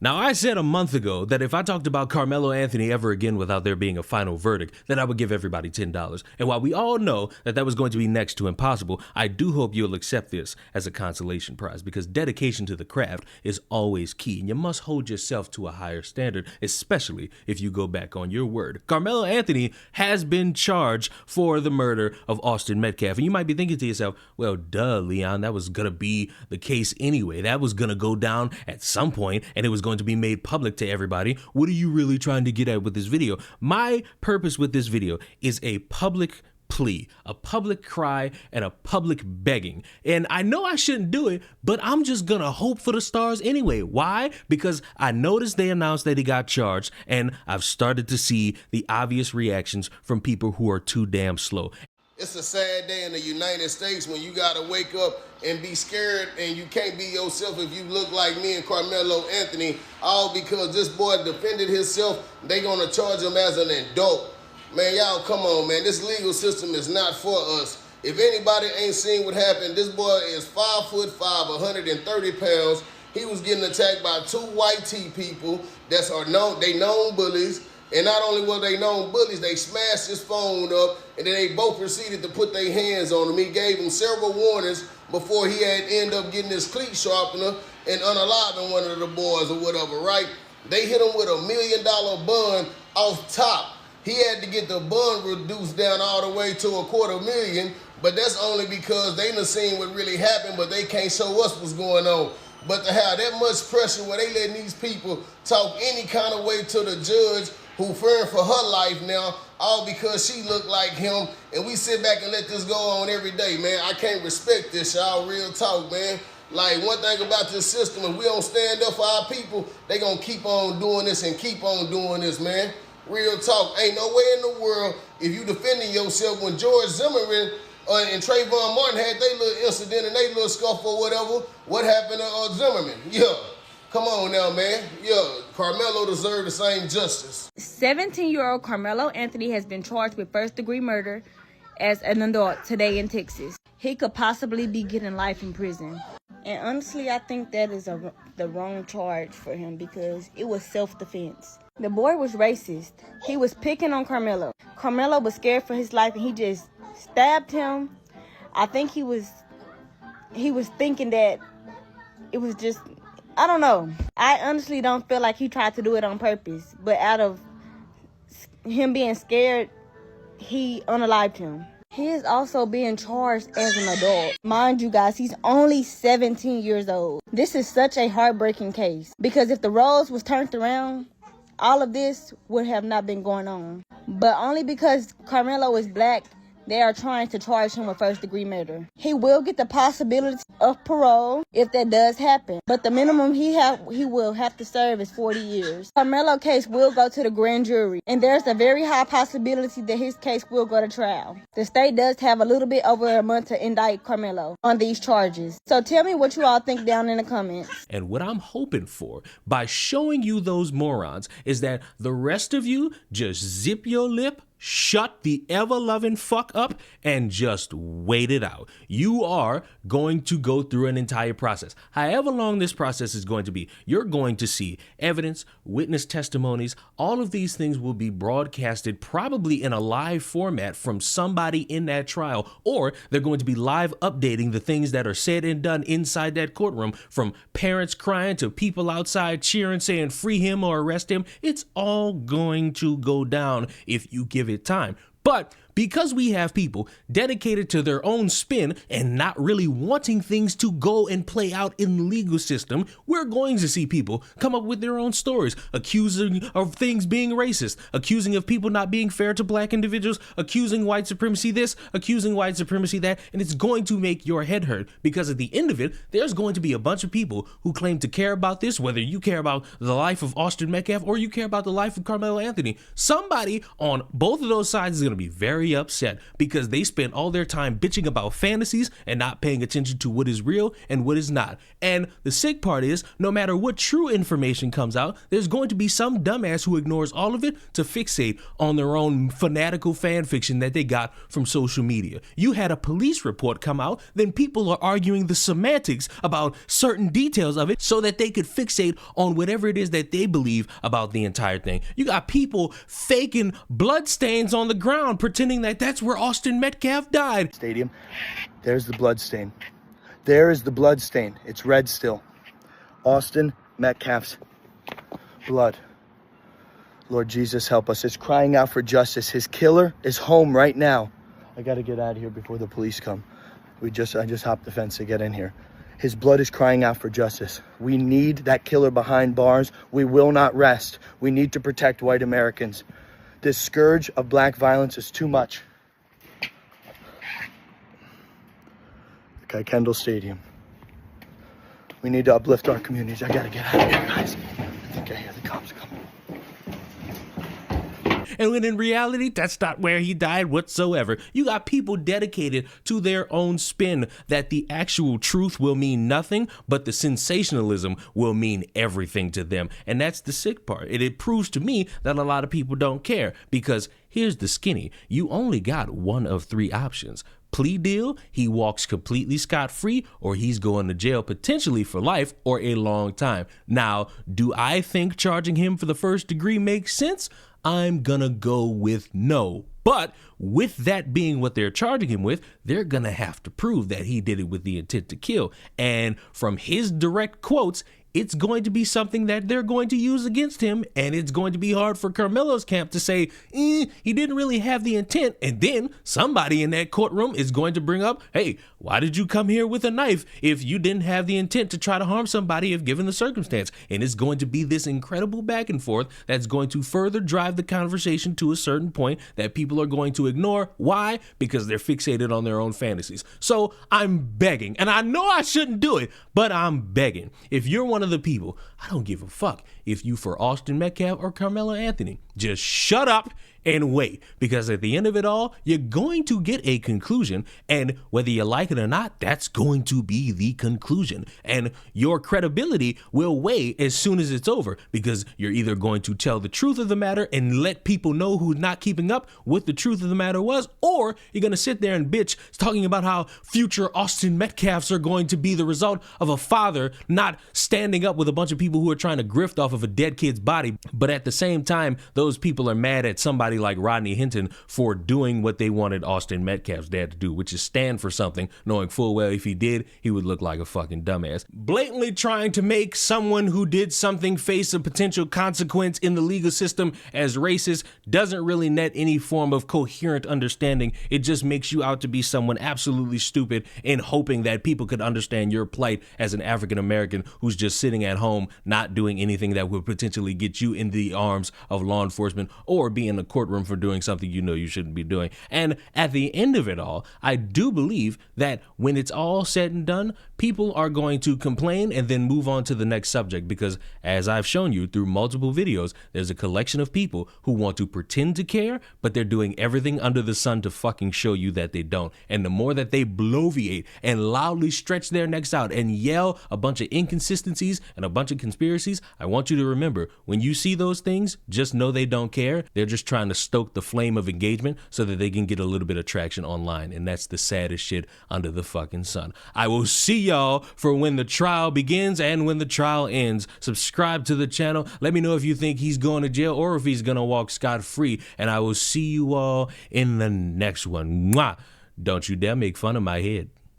Now, I said a month ago that if I talked about Karmelo Anthony ever again without there being a final verdict, that I would give everybody $10. And while we all know that that was going to be next to impossible, I do hope you'll accept this as a consolation prize, because dedication to the craft is always key, and you must hold yourself to a higher standard, especially if you go back on your word. Karmelo Anthony has been charged for the murder of Austin Metcalf. And you might be thinking to yourself, well, duh, Leon, that was going to be the case anyway. That was going to go down at some point, and it was going to be made public to everybody. What are you really trying to get at with this video? My purpose with this video is a public plea, a public cry, and a public begging. And I know I shouldn't do it, but I'm just gonna hope for the stars anyway. Why? Because I noticed they announced that he got charged, and I've started to see the obvious reactions from people who are too damn slow. It's a sad day in the United States when you gotta wake up and be scared, and you can't be yourself if you look like me and Karmelo Anthony, all because this boy defended himself. They gonna charge him as an adult. Man, y'all come on, man. This legal system is not for us. If anybody ain't seen what happened, this boy is 5'5", 130 pounds. He was getting attacked by two white tee people that are known bullies. And not only were they known bullies, they smashed his phone up, and then they both proceeded to put their hands on him. He gave him several warnings before he had ended up getting his cleat sharpener and unaliving one of the boys or whatever, right? They hit him with $1 million bond off top. He had to get the bond reduced down all the way to $250,000, but that's only because they done seen what really happened, but they can't show us what's going on. But to have that much pressure where they letting these people talk any kind of way to the judge who fearing for her life now, all because she looked like him, and we sit back and let this go on every day, man. I can't respect this, y'all. Real talk, man. Like, one thing about this system, if we don't stand up for our people, they gonna keep on doing this and keep on doing this, man. Real talk. Ain't no way in the world, if you defending yourself, when George Zimmerman and Trayvon Martin had their little incident and their little scuffle or whatever, what happened to Zimmerman? Yeah. Come on now, man. Yeah, Karmelo deserved the same justice. 17-year-old Karmelo Anthony has been charged with first-degree murder as an adult today in Texas. He could possibly be getting life in prison. And honestly, I think that is the wrong charge for him, because it was self-defense. The boy was racist. He was picking on Karmelo. Karmelo was scared for his life, and he just stabbed him. I think he was thinking that it was just, I don't know. I honestly don't feel like he tried to do it on purpose, but out of him being scared, he unalived him. He is also being charged as an adult. Mind you guys, he's only 17 years old. This is such a heartbreaking case, because if the roles was turned around, all of this would have not been going on. But only because Karmelo is black, they are trying to charge him with first-degree murder. He will get the possibility of parole if that does happen, but the minimum he will have to serve is 40 years. Karmelo's case will go to the grand jury, and there's a very high possibility that his case will go to trial. The state does have a little bit over a month to indict Karmelo on these charges. So tell me what you all think down in the comments. And what I'm hoping for by showing you those morons is that the rest of you just zip your lip, shut the ever-loving fuck up, and just wait it out. You are going to go through an entire process. However long this process is going to be, you're going to see evidence, witness testimonies. All of these things will be broadcasted probably in a live format from somebody in that trial, or they're going to be live updating the things that are said and done inside that courtroom, from parents crying to people outside cheering, saying free him or arrest him. It's all going to go down if you give it time. But because we have people dedicated to their own spin and not really wanting things to go and play out in the legal system, we're going to see people come up with their own stories, accusing of things being racist, accusing of people not being fair to black individuals, accusing white supremacy this, accusing white supremacy that, and it's going to make your head hurt, because at the end of it, there's going to be a bunch of people who claim to care about this, whether you care about the life of Austin Metcalf or you care about the life of Karmelo Anthony. Somebody on both of those sides is going to be very very upset because they spent all their time bitching about fantasies and not paying attention to what is real and what is not. And the sick part is, no matter what true information comes out, there's going to be some dumbass who ignores all of it to fixate on their own fanatical fan fiction that they got from social media. You had a police report come out, then people are arguing the semantics about certain details of it so that they could fixate on whatever it is that they believe about the entire thing. You got people faking blood stains on the ground, pretending that that's where Austin Metcalf died. Stadium. There's the blood stain. There is the blood stain. It's red still. Austin Metcalf's blood. Lord Jesus, help us. It's crying out for justice. His killer is home right now. I got to get out of here before the police come. I just hopped the fence to get in here. His blood is crying out for justice. We need that killer behind bars. We will not rest. We need to protect white Americans. This scourge of black violence is too much. Kendall Stadium. We need to uplift our communities. I gotta get out of here, guys. I think I hear the cops coming. And when in reality, that's not where he died whatsoever. You got people dedicated to their own spin that the actual truth will mean nothing, but the sensationalism will mean everything to them. And that's the sick part. It proves to me that a lot of people don't care, because here's the skinny. You only got one of three options. Plea deal, he walks completely scot-free, or he's going to jail potentially for life or a long time. Now, do I think charging him for the first degree makes sense? I'm gonna go with no. But with that being what they're charging him with, they're gonna have to prove that he did it with the intent to kill. And from his direct quotes, it's going to be something that they're going to use against him, and it's going to be hard for Karmelo's camp to say, he didn't really have the intent, and then somebody in that courtroom is going to bring up, hey, why did you come here with a knife if you didn't have the intent to try to harm somebody if given the circumstance? And it's going to be this incredible back and forth that's going to further drive the conversation to a certain point that people are going to ignore. Why? Because they're fixated on their own fantasies. So I'm begging, and I know I shouldn't do it, but I'm begging. If you're one of the people, I don't give a fuck if you for Austin Metcalf or Karmelo Anthony. Just shut up and wait, because at the end of it all, you're going to get a conclusion, and whether you like it or not, that's going to be the conclusion, and your credibility will weigh as soon as it's over, because you're either going to tell the truth of the matter and let people know who's not keeping up what the truth of the matter was, or you're going to sit there and bitch talking about how future Austin Metcalfs are going to be the result of a father not standing up with a bunch of people who are trying to grift off of a dead kid's body, but at the same time, those people are mad at somebody like Rodney Hinton for doing what they wanted Austin Metcalf's dad to do, which is stand for something, knowing full well if he did, he would look like a fucking dumbass. Blatantly trying to make someone who did something face a potential consequence in the legal system as racist doesn't really net any form of coherent understanding. It just makes you out to be someone absolutely stupid in hoping that people could understand your plight as an African American who's just sitting at home not doing anything that would potentially get you in the arms of law enforcement or be in a courtroom for doing something you know you shouldn't be doing. And at the end of it all, I do believe that when it's all said and done, people are going to complain and then move on to the next subject, because as I've shown you through multiple videos, there's a collection of people who want to pretend to care, but they're doing everything under the sun to fucking show you that they don't. And the more that they bloviate and loudly stretch their necks out and yell a bunch of inconsistencies and a bunch of conspiracies, I want you to remember, when you see those things, just know they don't care. They're just trying to stoke the flame of engagement so that they can get a little bit of traction online. And that's the saddest shit under the fucking sun. I will see y'all for when the trial begins and when the trial ends. Subscribe to the channel. Let me know if you think he's going to jail or if he's going to walk scot-free. And I will see you all in the next one. Mwah! Don't you dare make fun of my head.